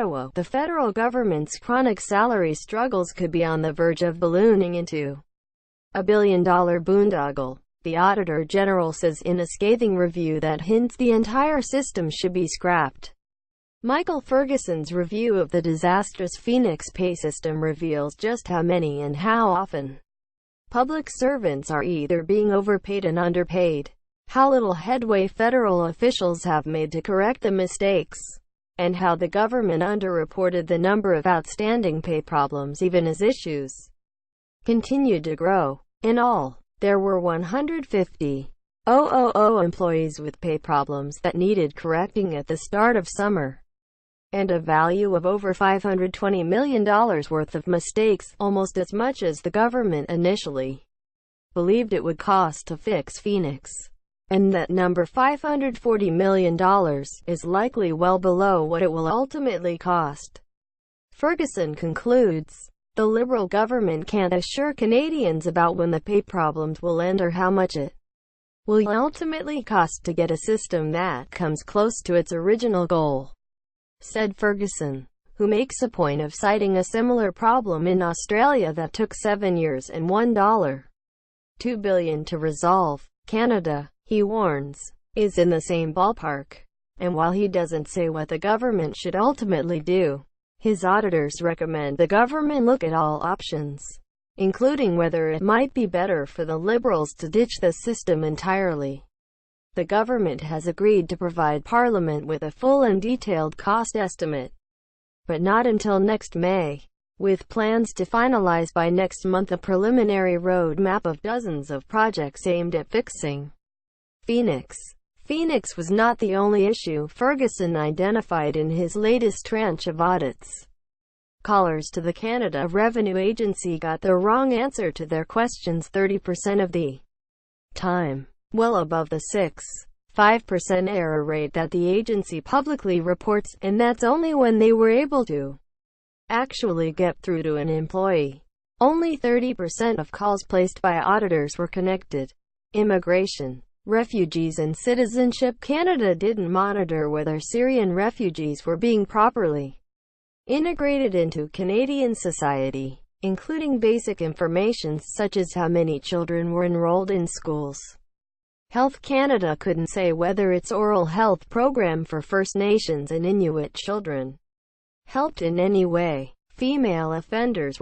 Ottawa, the federal government's chronic salary struggles could be on the verge of ballooning into a billion-dollar boondoggle. The Auditor General says in a scathing review that hints the entire system should be scrapped. Michael Ferguson's review of the disastrous Phoenix pay system reveals just how many and how often public servants are either being overpaid and underpaid, how little headway federal officials have made to correct the mistakes, and how the government underreported the number of outstanding pay problems even as issues continued to grow. In all, there were 150,000 employees with pay problems that needed correcting at the start of summer, and a value of over $520 million worth of mistakes, almost as much as the government initially believed it would cost to fix Phoenix. And that number, $540 million, is likely well below what it will ultimately cost. Ferguson concludes, the Liberal government can't assure Canadians about when the pay problems will end or how much it will ultimately cost to get a system that comes close to its original goal, said Ferguson, who makes a point of citing a similar problem in Australia that took 7 years and $1.2 billion to resolve. Canada, he warns, is in the same ballpark. And while he doesn't say what the government should ultimately do, his auditors recommend the government look at all options, including whether it might be better for the Liberals to ditch the system entirely. The government has agreed to provide Parliament with a full and detailed cost estimate, but not until next May, with plans to finalize by next month a preliminary road map of dozens of projects aimed at fixing Phoenix. Phoenix was not the only issue Ferguson identified in his latest tranche of audits. Callers to the Canada Revenue Agency got the wrong answer to their questions 30% of the time, well above the 6.5% error rate that the agency publicly reports, and that's only when they were able to actually get through to an employee. Only 30% of calls placed by auditors were connected. Immigration, Refugees and Citizenship Canada didn't monitor whether Syrian refugees were being properly integrated into Canadian society, including basic information such as how many children were enrolled in schools. Health Canada couldn't say whether its oral health program for First Nations and Inuit children helped in any way. Female offenders